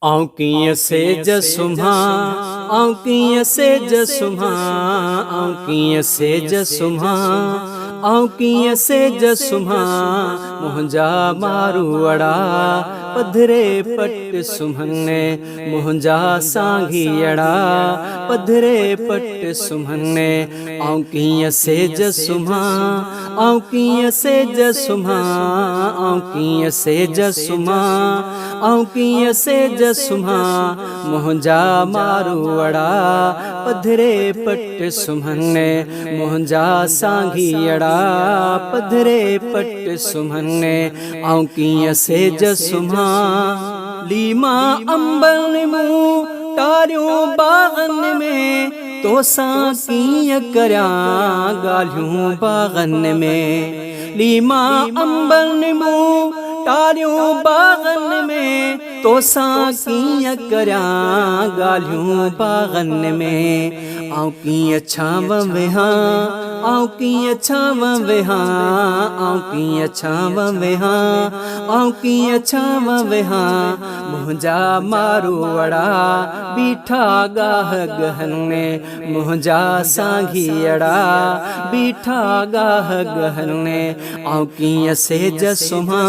औंकिय से जसुम्हा औंकिय से जसुम्हा औंकिय से जसुम्हा औंकिय से जसुम्हा मुंहिंजा मारूअड़ा पधरे पट सुम्हने मुंहिंजा सांघीअड़ा पधरे पट सुम्हने औंकिय से जसुम्हा औंकिय से जसुम्हा औंकिय से जसुम्हा औंकिय से जसुम्हा मुंहिंजा मारूअड़ा पधरे पट सुम्हने मुंहिंजा सांघीअड़ा पधरे पट सुम्हने औंकिय से जसुम्हा लीमा अंबल मूं टारियूं बागन में तोसां कीअं करियां ॻाल्हियूं बागन में लीमा अंबल मूं टारियूं बागन में तोसां कीअं करियां ॻाल्हियूं बागन में आऊं कीअं छांव वेहां आऊं कीअं छांव वेहां आऊं कीअं छांव वेहां आऊं कीअं छांव वेहां मुंहिंजा मारूअड़ा बीठा गाह गहने मुंहिंजा सांघीअड़ा बीठा गाह गहने आऊं कीअं सेज सुम्हां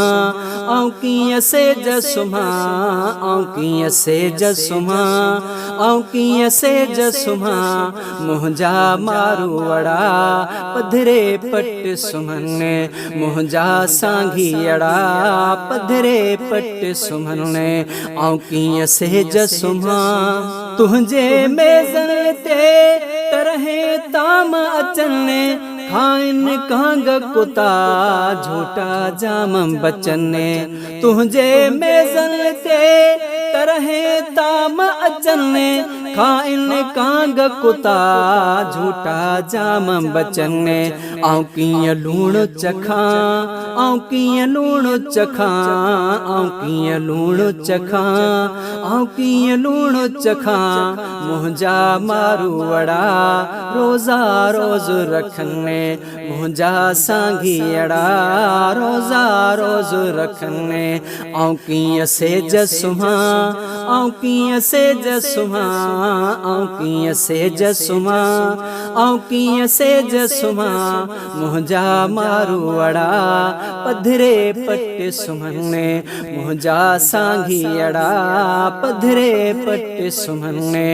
आऊं कीअं सेज सुम्हां आऊं कीअं सेज सुम्हां आऊं कीअं सेज सुम्हां मुंहिंजा मारूअड़ा पधरे पट सुम्हने मुंहिंजा सांघीअड़ा पधरे पट सुम्हने आऊं कीअं सेज सुम्हां तुंहिंजे मेज़न ते तरहे ताम अचनि खाइनि कांग कुता झूठा जाम बचने तुंहिंजे मेज़न ते तरहे ताम अचनि खाइनि कांग कुता झूठा जाम बचने आऊं कीअं लूणु चखां आऊं कीअं लूणु चखां आऊं कीअं लूणु चखां आऊं कीअं लूणु चखां मुंहिंजा मारूअड़ा रोज़ा रोज़ रखने मुंहिंजा सांघीअड़ा रोज़ा रोज़ रखने आऊं कीअं सेज सुम्हां आऊं कीअं सेज सुम्हां आऊं कीअं सेज सुम्हां आऊं कीअं सेज सुम्हां मुंहिंजा मारूअड़ा पधरे पट सुम्हने मुंहिंजा सांघीअड़ा पधरे पट सुम्हने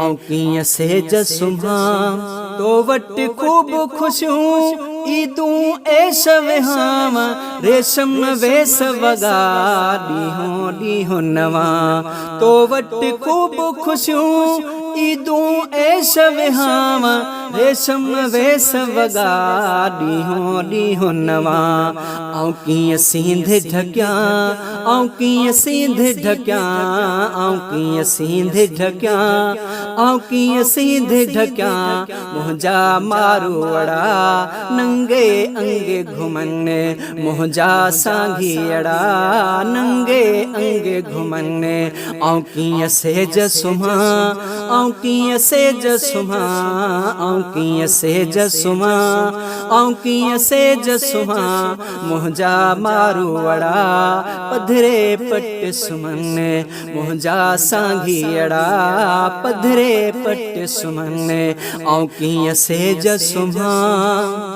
आऊं कीअं सेज सुम्हां तो वट खूब खुशियूं ईदूं ऐश विहाम रेशम वेस वगा ॾींहों ॾींहों नवां तो वट खूब खुशियूं ईदूं ऐश विहाम रेशम वेस वगा ॾींहों ॾींहों नवां आऊं कीअं सींध ढकियां आऊं कीअं सींध ढकियां आऊं कीअं सींध ढकियां आऊं कीअं सींध ढकियां मुंहिंजा मारूअड़ा नंगे अंगे घुमने मुंहिंजा सांघीअड़ा नंगे अंगे घुमने आऊं कीअं सेज सुम्हां आऊं कीअं सेज सुम्हां आऊं कीअं सेज सुम्हां आऊं कीअं सेज सुम्हां मुंहिंजा मारूअड़ा पधरे पट सुम्हने मुंहिंजा सांघीअड़ा पधरे पट सुम्हने आऊं कीअं सेज सुम्हां।